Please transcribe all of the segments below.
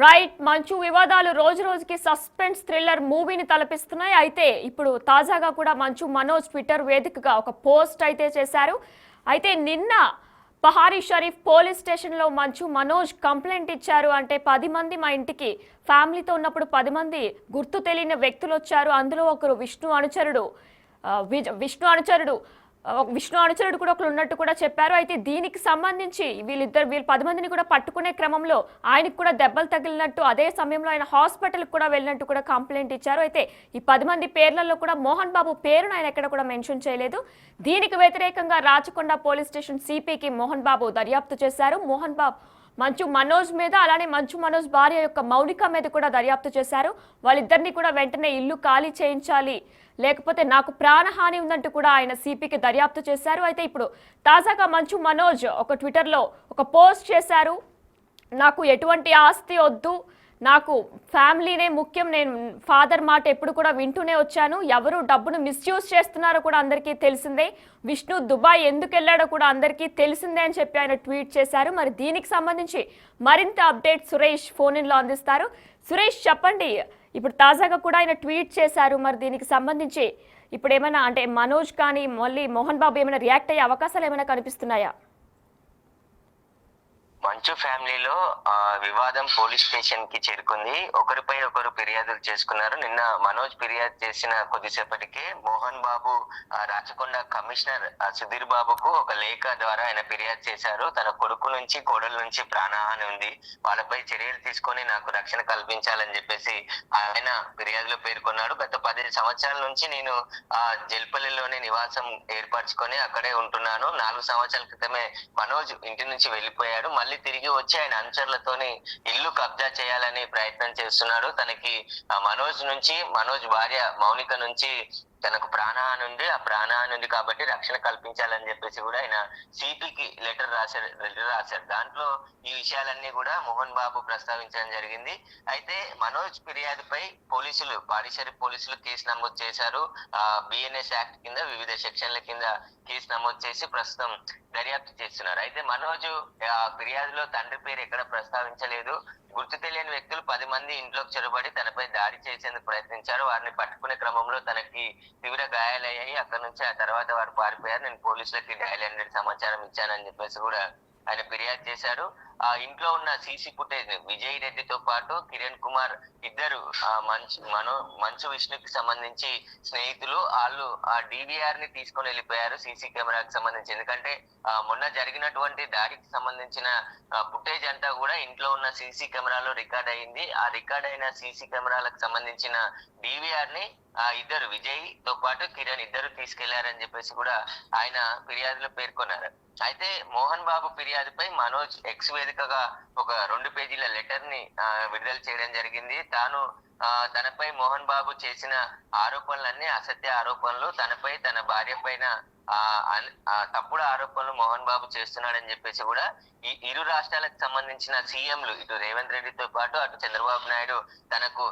Right మంచు వివాదాలు రోజు రోజుకి సస్పెన్స్ థ్రిల్లర్ మూవీని తలపిస్తున్నాయి. అయితే ఇప్పుడు తాజాగా కూడా మంచు మనోజ్ ట్విట్టర్ వేదికగా ఒక పోస్ట్ అయితే చేశారు. అయితే నిన్న పహారీ షరీఫ్ పోలీస్ స్టేషన్లో మంచు మనోజ్ కంప్లైంట్ ఇచ్చారు. అంటే 10 మంది మా ఇంటికి ఫ్యామిలీతో ఉన్నప్పుడు 10 మంది గుర్తు తెలియని వ్యక్తులు వచ్చారు. అందులో ఒకరు విష్ణు అనుచరుడు విష్ణు అనుచరుడు కూడా ఒకరు ఉన్నట్టు కూడా చెప్పారు. అయితే దీనికి సంబంధించి వీళ్ళు 10 మందిని కూడా పట్టుకునే క్రమంలో ఆయనకు కూడా దెబ్బలు తగిలినట్టు, అదే సమయంలో ఆయన హాస్పిటల్కి కూడా వెళ్ళినట్టు కూడా కంప్లైంట్ ఇచ్చారు. అయితే ఈ 10 మంది పేర్లలో కూడా మోహన్ బాబు పేరును ఆయన ఎక్కడ కూడా మెన్షన్ చేయలేదు. దీనికి వ్యతిరేకంగా రాచకొండ పోలీస్ స్టేషన్ సిపికి మోహన్ బాబు దర్యాప్తు చేశారు. మోహన్ బాబు మంచు మనోజ్ మీద, అలానే మంచు మనోజ్ భార్య యొక్క మౌనిక మీద కూడా దర్యాప్తు చేశారు. వాళ్ళిద్దరిని కూడా వెంటనే ఇల్లు ఖాళీ చేయించాలి, లేకపోతే నాకు ప్రాణహాని ఉందంటూ కూడా ఆయన సిపికి దర్యాప్తు చేశారు. అయితే ఇప్పుడు తాజాగా మంచు మనోజ్ ఒక ట్విట్టర్లో ఒక పోస్ట్ చేశారు. నాకు ఎటువంటి ఆస్తి వద్దు, నాకు ఫ్యామిలీనే ముఖ్యం, నేను ఫాదర్ మాట ఎప్పుడు కూడా వింటూనే వచ్చాను, ఎవరు డబ్బును మిస్యూజ్ చేస్తున్నారో కూడా అందరికీ తెలిసిందే, విష్ణు దుబాయ్ ఎందుకు వెళ్ళాడో కూడా అందరికీ తెలిసిందే అని చెప్పి ఆయన ట్వీట్ చేశారు. మరి దీనికి సంబంధించి మరింత అప్డేట్ సురేష్ ఫోన్ ఇన్లో అందిస్తారు. సురేష్ చెప్పండి, ఇప్పుడు తాజాగా కూడా ఆయన ట్వీట్ చేశారు. మరి దీనికి సంబంధించి ఇప్పుడు ఏమైనా అంటే మనోజ్ కానీ మళ్ళీ మోహన్ బాబు ఏమైనా రియాక్ట్ అయ్యే అవకాశాలు ఏమైనా కనిపిస్తున్నాయా? మంచు ఫ్యామిలీలో వివాదం పోలీస్ స్టేషన్ కి చేరుకుంది. ఒకరిపై ఒకరు ఫిర్యాదులు చేసుకున్నారు. నిన్న మనోజ్ ఫిర్యాదు చేసిన కొద్దిసేపటికే మోహన్ బాబు రాచకొండ కమిషనర్ సుధీర్ బాబుకు ఒక లేఖ ద్వారా ఆయన ఫిర్యాదు చేశారు. తన కొడుకు నుంచి కోడల నుంచి ప్రాణహాని ఉంది, వాళ్ళపై చర్యలు తీసుకొని నాకు రక్షణ కల్పించాలని చెప్పేసి ఆయన ఫిర్యాదులో పేర్కొన్నాడు. గత 10 సంవత్సరాల నుంచి నేను జల్పల్లిలోనే నివాసం ఏర్పరచుకొని అక్కడే ఉంటున్నాను. 4 సంవత్సరాల క్రితమే మనోజ్ ఇంటి నుంచి వెళ్ళిపోయాడు. మళ్ళీ తిరిగి వచ్చి ఆయన అనుచరులతోని ఇల్లు కబ్జా చేయాలని ప్రయత్నం చేస్తున్నాడు. తనకి మనోజ్ భార్య మౌనిక నుంచి తనకు ప్రాణహాని ఉంది, ఆ ప్రాణహాని ఉంది కాబట్టి రక్షణ కల్పించాలని చెప్పేసి కూడా ఆయన సిపికి లెటర్ రాశారు. దాంట్లో ఈ విషయాలన్నీ కూడా మోహన్ బాబు ప్రస్తావించడం జరిగింది. అయితే మనోజ్ ఫిర్యాదుపై పోలీసులు పాడిషరి పోలీసులు కేసు నమోదు చేశారు. బిఎన్ఎస్ యాక్ట్ కింద వివిధ సెక్షన్ల కింద కేసు నమోదు చేసి ప్రస్తుతం దర్యాప్తు చేస్తున్నారు. అయితే మనోజ్ ఫిర్యాదులో తండ్రి పేరు ఎక్కడ ప్రస్తావించలేదు. గుర్తు తెలియని వ్యక్తులు 10 మంది ఇంట్లోకి చొరబడి తనపై దాడి చేసేందుకు ప్రయత్నించారు. వారిని పట్టుకునే క్రమంలో తనకి తీవ్ర గాయాలయ్యాయి. అక్కడ నుంచి ఆ తర్వాత వారు పారిపోయారు. నేను పోలీసులకి డయల్ 100 సమాచారం ఇచ్చానని చెప్పేసి కూడా ఆయన ఫిర్యాదు చేశారు. ఆ ఇంట్లో ఉన్న సీసీ ఫుటేజ్ విజయ్ రెడ్డితో పాటు కిరణ్ కుమార్ ఇద్దరు మంచు విష్ణుకి సంబంధించి స్నేహితులు, వాళ్ళు ఆ డివిఆర్ ని తీసుకొని వెళ్ళిపోయారు సీసీ కెమెరాకి సంబంధించి. ఎందుకంటే మొన్న జరిగినటువంటి దాడికి సంబంధించిన ఫుటేజ్ అంతా కూడా ఇంట్లో ఉన్న సీసీ కెమెరాలో రికార్డ్ అయింది. ఆ రికార్డ్ అయిన సీసీ కెమెరాలకు సంబంధించిన డివిఆర్ ని ఇద్దరు విజయ్ తో పాటు కిరణ్ ఇద్దరు తీసుకెళ్లారని చెప్పేసి కూడా ఆయన ఫిర్యాదులో పేర్కొన్నారు. అయితే మోహన్ బాబు ఫిర్యాదుపై మనోజ్ ఎక్స్ వేదికగా ఒక 2 పేజీల లెటర్ ని విడుదల చేయడం జరిగింది. తనపై మోహన్ బాబు చేసిన ఆరోపణలన్నీ అసత్య ఆరోపణలు, తనపై తన భార్య పైన తప్పుడు ఆరోపణలు మోహన్ బాబు చేస్తున్నాడని చెప్పేసి కూడా ఈ ఇరు రాష్ట్రాలకు సంబంధించిన సీఎంలు ఇటు రేవంత్ రెడ్డితో పాటు అటు చంద్రబాబు నాయుడు తనకు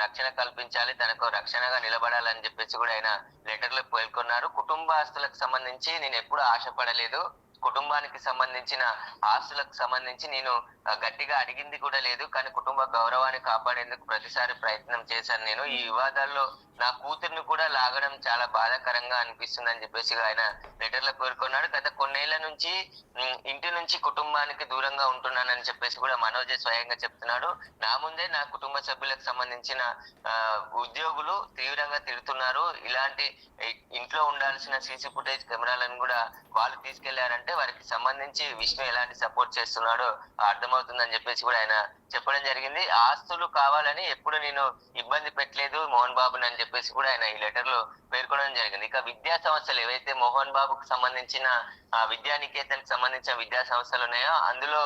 రక్షణ కల్పించాలి, తనకు రక్షణగా నిలబడాలని చెప్పేసి కూడా ఆయన లెటర్ లో పేర్కొన్నారు. కుటుంబ ఆస్తులకు సంబంధించి నేను ఎప్పుడు ఆశపడలేదు, కుటుంబానికి సంబంధించిన ఆస్తులకు సంబంధించి నేను గట్టిగా అడిగింది కూడా లేదు, కానీ కుటుంబ గౌరవాన్ని కాపాడేందుకు ప్రతిసారి ప్రయత్నం చేశాను. నేను ఈ వివాదాల్లో నా కూతుర్ని కూడా లాగడం చాలా బాధాకరంగా అనిపిస్తుందని చెప్పేసి ఆయన లెటర్ లో పేర్కొన్నాడు. గత కొన్నేళ్ల నుంచి ఇంటి నుంచి కుటుంబానికి దూరంగా ఉంటున్నానని చెప్పేసి కూడా మనోజ్ స్వయంగా చెప్తున్నాడు. నా ముందే నా కుటుంబ సభ్యులకు సంబంధించిన ఉద్యోగులు తీవ్రంగా తిడుతున్నారు. ఇలాంటి ఇంట్లో ఉండాల్సిన సీసీ ఫుటేజ్ కెమెరాలను కూడా వాళ్ళు తీసుకెళ్లారంటే వారికి సంబంధించి విష్ణు ఎలాంటి సపోర్ట్ చేస్తున్నాడో అర్థమవుతుందని చెప్పేసి కూడా ఆయన చెప్పడం జరిగింది. ఆస్తులు కావాలని ఎప్పుడు నేను ఇబ్బంది పెట్టలేదు మోహన్ బాబుని అని చెప్పేసి కూడా ఆయన ఈ లెటర్ లో పేర్కొనడం జరిగింది. ఇక విద్యా సంస్థలు ఏవైతే మోహన్ బాబుకు సంబంధించిన విద్యానికేతన్ సంబంధించిన విద్యా సంస్థలు ఉన్నాయో అందులో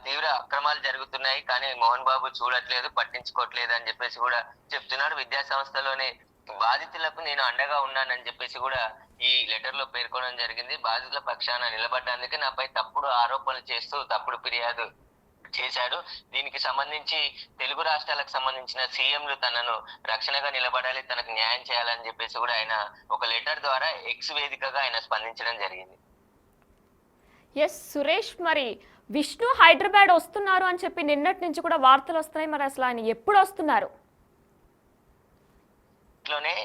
తీవ్ర అక్రమాలు జరుగుతున్నాయి, కానీ మోహన్ బాబు చూడట్లేదు, పట్టించుకోవట్లేదు అని చెప్పేసి కూడా చెప్తున్నాడు. విద్యా సంస్థలోనే బాధితులకు నేను అండగా ఉన్నానని చెప్పేసి కూడా ఈ లెటర్ లో పేర్కొనడం జరిగింది. బాధితుల పక్షాన నిలబడ్డానికి నాపై తప్పుడు ఆరోపణలు చేస్తూ తప్పుడు ఫిర్యాదు చేశాడు. దీనికి సంబంధించి తెలుగు రాష్ట్రాలకు సంబంధించిన సీఎంలు తనను రక్షణగా నిలబడాలి, తనకు న్యాయం చేయాలని చెప్పేసి కూడా ఆయన ఒక లెటర్ ద్వారా ఎక్స్ వేదికగా ఆయన స్పందించడం జరిగింది. ఎస్ సురేష్, మరి విష్ణు హైదరాబాద్ వస్తున్నారు అని చెప్పి నిన్నటి నుంచి కూడా వార్తలు వస్తున్నాయి. మరి అసలు ఆయన ఎప్పుడు వస్తున్నారు? లోనే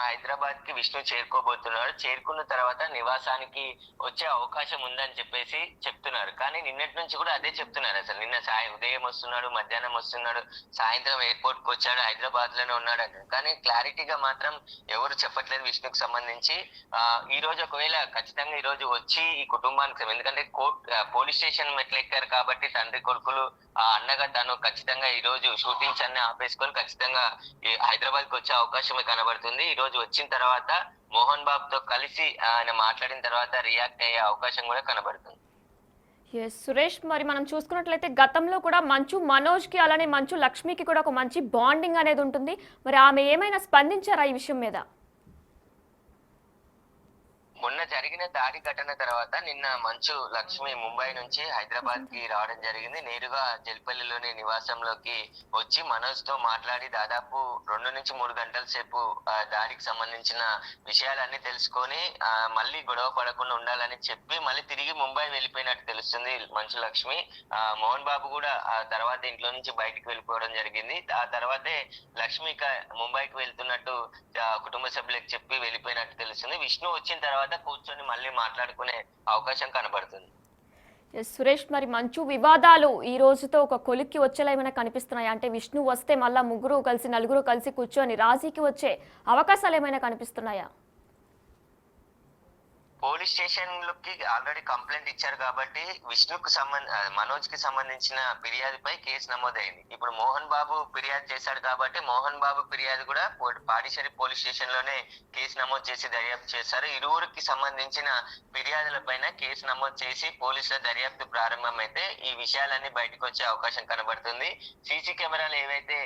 హైదరాబాద్ కి విష్ణు చేరుకోబోతున్నాడు. చేరుకున్న తర్వాత నివాసానికి వచ్చే అవకాశం ఉందని చెప్పేసి చెప్తున్నారు. కానీ నిన్నటి నుంచి కూడా అదే చెప్తున్నారు. అసలు నిన్న ఉదయం వస్తున్నాడు, మధ్యాహ్నం వస్తున్నాడు, సాయంత్రం ఎయిర్పోర్ట్ కు వచ్చాడు, హైదరాబాద్ లోనే ఉన్నాడు అంటారు. కానీ క్లారిటీగా మాత్రం ఎవరు చెప్పట్లేదు విష్ణుకు సంబంధించి. ఈ రోజు ఒకవేళ ఖచ్చితంగా ఈ రోజు వచ్చి ఈ కుటుంబానికి, ఎందుకంటే పోలీస్ స్టేషన్ మెట్లెక్కారు కాబట్టి తండ్రి కొడుకులు అన్నగా తను ఖచ్చితంగా ఈ రోజు షూటింగ్స్ అన్ని ఆపేసుకొని ఖచ్చితంగా హైదరాబాద్ కి వచ్చే అవకాశమే కనబడుతుంది. ఈ రోజు వచ్చిన తర్వాత మోహన్ బాబుతో కలిసి ఆయన మాట్లాడిన తర్వాత రియాక్ట్ అయ్యే అవకాశం కూడా కనబడుతుంది. సురేష్, మరి మనం చూసుకున్నట్లయితే గతంలో కూడా మంచు మనోజ్కి అలానే మంచు లక్ష్మికి కూడా ఒక మంచి బాండింగ్ అనేది ఉంటుంది. మరి ఆమె ఏమైనా స్పందించారా ఈ విషయం మీద? మొన్న జరిగిన దాడి ఘటన తర్వాత నిన్న మంచు లక్ష్మి ముంబై నుంచి హైదరాబాద్ కి రావడం జరిగింది. నేరుగా జల్పల్లిలోని నివాసంలోకి వచ్చి మనోజ్ తో మాట్లాడి దాదాపు 2 నుంచి 3 గంటల సేపు దాడికి సంబంధించిన విషయాలన్నీ తెలుసుకొని మళ్ళీ గొడవ పడకుండా ఉండాలని చెప్పి మళ్ళీ తిరిగి ముంబై వెళ్ళిపోయినట్టు తెలుస్తుంది మంచు లక్ష్మి. మోహన్ బాబు కూడా ఆ తర్వాత ఇంట్లో నుంచి బయటికి వెళ్ళిపోవడం జరిగింది. ఆ తర్వాతే లక్ష్మి ముంబైకి వెళ్తున్నట్టు కుటుంబ సభ్యులకు చెప్పి వెళ్ళిపోయినట్టు తెలుస్తుంది. విష్ణు వచ్చిన తర్వాత కూర్చొని మళ్ళీ మాట్లాడుకునే అవకాశం కనబడుతుంది. సురేష్, మరి మంచు వివాదాలు ఈ రోజుతో ఒక కొలిక్కి వచ్చేలా ఏమైనా కనిపిస్తున్నాయి? అంటే విష్ణు వస్తే మళ్ళా నలుగురు కలిసి కూర్చొని రాజీకి వచ్చే అవకాశాలు ఏమైనా కనిపిస్తున్నాయా? పోలీస్ స్టేషన్ లోకి ఆల్రెడీ కంప్లైంట్ ఇచ్చారు కాబట్టి విష్ణుకు మనోజ్ కి సంబంధించిన ఫిర్యాదుపై కేసు నమోదైంది. ఇప్పుడు మోహన్ బాబు ఫిర్యాదు చేశాడు కాబట్టి మోహన్ బాబు ఫిర్యాదు కూడా పాడిశేరి పోలీస్ స్టేషన్ లోనే కేసు నమోదు చేసి దర్యాప్తు చేశారు. ఇరువురికి సంబంధించిన ఫిర్యాదుల పైన కేసు నమోదు చేసి పోలీసుల దర్యాప్తు ప్రారంభమైతే ఈ విషయాలన్నీ బయటకు వచ్చే అవకాశం కనబడుతుంది. సీసీ కెమెరాలు ఏవైతే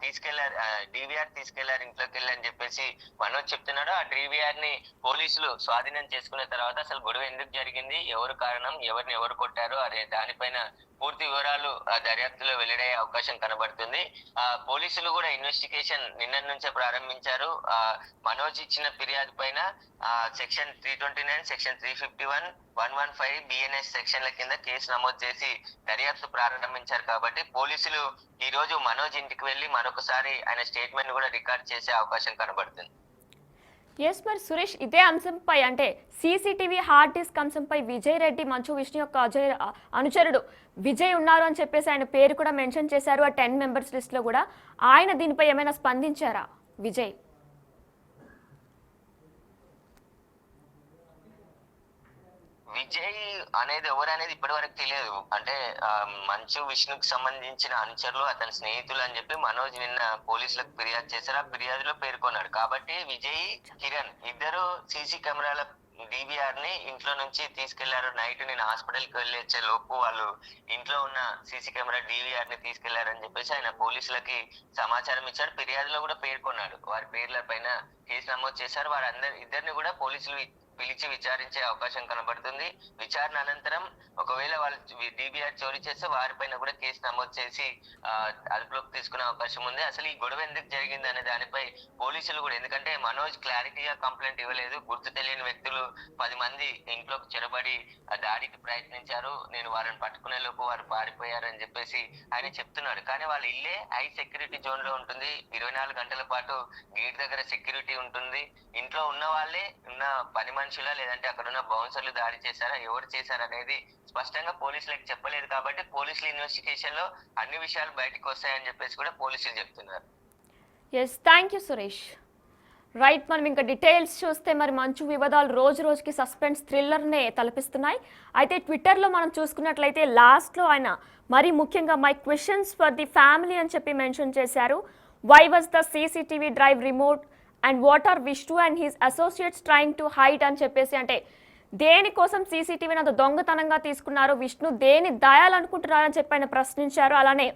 తీసుకెళ్లారు, డివిఆర్ తీసుకెళ్లారు ఇంట్లోకి వెళ్ళని చెప్పేసి మనోజ్ చెప్తున్నాడో ఆ డివిఆర్ ని పోలీసులు స్వాధీనం చేసుకున్న తర్వాత అసలు గొడవ ఎందుకు జరిగింది, ఎవరు కారణం, ఎవరిని ఎవరు కొట్టారు అనే దానిపైన పూర్తి వివరాలు దర్యాప్తులో వెల్లడయ్యే అవకాశం కనబడుతుంది. పోలీసులు కూడా ఇన్వెస్టిగేషన్ నిన్న నుంచే ప్రారంభించారు. మనోజ్ ఇచ్చిన ఫిర్యాదు పైన సెక్షన్ 329, సెక్షన్ 351, 115 బిఎన్ఎస్ సెక్షన్ల కింద కేసు నమోదు చేసి దర్యాప్తు ప్రారంభించారు. కాబట్టి పోలీసులు ఈ రోజు మనోజ్ ఇంటికి వెళ్లి మరొకసారి ఆయన స్టేట్మెంట్ కూడా రికార్డ్ చేసే అవకాశం కనబడుతుంది. మరి సురేష్, ఇదే అంశంపై అంటే సీసీటీవీ హార్డ్ డిస్క్ అంశంపై విజయ్ రెడ్డి మంచు విష్ణు యొక్క అనుచరుడు విజయ్ ఉన్నారు అని చెప్పేసి ఆయన పేరు కూడా మెన్షన్ చేశారు ఆ 10 మెంబర్స్ లిస్ట్ లో కూడా. ఆయన దీనిపై ఏమైనా స్పందించారా విజయ్? విజయ్ అనేది ఎవరు అనేది ఇప్పటి వరకు తెలియదు. అంటే మంచు విష్ణుకి సంబంధించిన అనుచరులు, అతని స్నేహితులు అని చెప్పి మనోజ్ నిన్న పోలీసులకు ఫిర్యాదు చేశారు. ఆ ఫిర్యాదులో పేర్కొన్నాడు. కాబట్టి విజయ్, కిరణ్ ఇద్దరు సీసీ కెమెరాల డివిఆర్ ని ఇంట్లో నుంచి తీసుకెళ్లారు. నైట్ నేను హాస్పిటల్ కి వెళ్ళి వచ్చే లోపు వాళ్ళు ఇంట్లో ఉన్న సీసీ కెమెరా డివిఆర్ ని తీసుకెళ్లారని చెప్పేసి ఆయన పోలీసులకి సమాచారం ఇచ్చాడు. ఫిర్యాదులో కూడా పేర్కొన్నాడు. వారి పేర్ల పైన కేసు నమోదు చేశారు. ఇద్దరిని కూడా పోలీసులు పిలిచి విచారించే అవకాశం కనబడుతుంది. విచారణ అనంతరం ఒకవేళ వాళ్ళు డిబిఆర్ చోరీ చేస్తే వారిపైన కూడా కేసు నమోదు చేసి అదుపులోకి తీసుకునే అవకాశం ఉంది. అసలు ఈ గొడవ ఎందుకు జరిగింది అనే దానిపై పోలీసులు కూడా, ఎందుకంటే మనోజ్ క్లారిటీగా కంప్లైంట్ ఇవ్వలేదు. గుర్తు తెలియని వ్యక్తులు 10 మంది ఇంట్లోకి చొరబడి దాడికి ప్రయత్నించారు, నేను వారిని పట్టుకునే లోపు వారు పారిపోయారు అని చెప్పేసి ఆయన చెప్తున్నాడు. కానీ వాళ్ళ ఇల్లే హై సెక్యూరిటీ జోన్ లో ఉంటుంది. 24 గంటల పాటు గేట్ దగ్గర సెక్యూరిటీ ఉంటుంది. ఇంట్లో ఉన్న వాళ్ళే ఉన్న 10 మనుషులా లేదంటే అక్కడ ఉన్న బౌన్సర్లు దాడి చేశారా, ఎవరు చేశారు అనేది స్పష్టంగా పోలీసులకు చెప్పలేదు. కాబట్టి పోలీసుల ఇన్వెస్టిగేషన్ లో అన్ని విషయాలు బయటకు వస్తాయని చెప్పేసి కూడా పోలీసులు చెప్తున్నారు. Thank you Suresh. రైట్, మనం ఇంకా డీటెయిల్స్ చూస్తే మరి మంచు వివాదాలు రోజు రోజుకి సస్పెన్స్ థ్రిల్లర్నే తలపిస్తున్నాయి. అయితే ట్విట్టర్లో మనం చూసుకున్నట్లయితే లాస్ట్లో ఆయన మరి ముఖ్యంగా my questions for the family అని చెప్పి మెన్షన్ చేశారు. Why was the CCTV drive remote and what are Vishnu and his associates trying to hide అని చెప్పేసి, అంటే దేనికోసం సీసీటీవీని అంత దొంగతనంగా తీసుకున్నారు, విష్ణు దేని దాయాలనుకుంటున్నారని చెప్పి ఆయన ప్రశ్నించారు. అలానే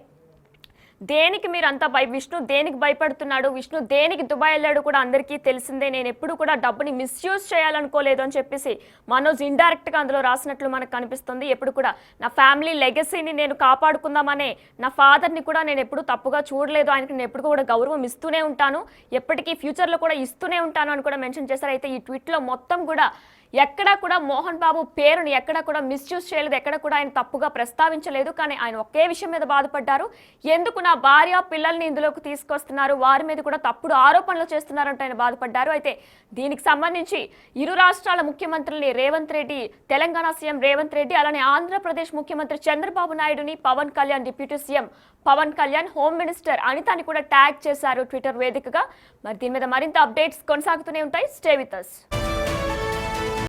దేనికి మీరు అంతా విష్ణు దేనికి భయపడుతున్నాడు, విష్ణు దేనికి దుబాయ్ వెళ్ళాడు కూడా అందరికీ తెలిసిందే, నేను ఎప్పుడు కూడా డబ్బుని మిస్యూజ్ చేయాలనుకోలేదు అని చెప్పేసి మనోజ్ ఇండైరెక్ట్గా అందులో రాసినట్లు మనకు కనిపిస్తుంది. ఎప్పుడు కూడా నా ఫ్యామిలీ లెగసీని నేను కాపాడుకుందామనే నా ఫాదర్ని కూడా నేను ఎప్పుడు తప్పుగా చూడలేదు, ఆయనకి నేను ఎప్పుడు కూడా గౌరవం ఇస్తూనే ఉంటాను, ఎప్పటికీ ఫ్యూచర్లో కూడా ఇస్తూనే ఉంటాను అని కూడా మెన్షన్ చేశారు. అయితే ఈ ట్వీట్లో మొత్తం కూడా ఎక్కడా కూడా మోహన్ బాబు పేరుని ఎక్కడా కూడా మిస్యూజ్ చేయలేదు, ఎక్కడ కూడా ఆయన తప్పుగా ప్రస్తావించలేదు. కానీ ఆయన ఒకే విషయం మీద బాధపడ్డారు. ఎందుకు నా భార్య పిల్లల్ని ఇందులోకి తీసుకొస్తున్నారు, వారి మీద కూడా తప్పుడు ఆరోపణలు చేస్తున్నారంటే ఆయన బాధపడ్డారు. అయితే దీనికి సంబంధించి ఇరు రాష్ట్రాల ముఖ్యమంత్రుల్ని రేవంత్ రెడ్డి, తెలంగాణ సీఎం రేవంత్ రెడ్డి, అలానే ఆంధ్రప్రదేశ్ ముఖ్యమంత్రి చంద్రబాబు నాయుడుని, Pawan Kalyan, deputy CM Pawan Kalyan, home minister అనితని కూడా ట్యాగ్ చేశారు ట్విట్టర్ వేదికగా. మరి దీని మీద మరింత అప్డేట్స్ కొనసాగుతూనే ఉంటాయి. Stay with us.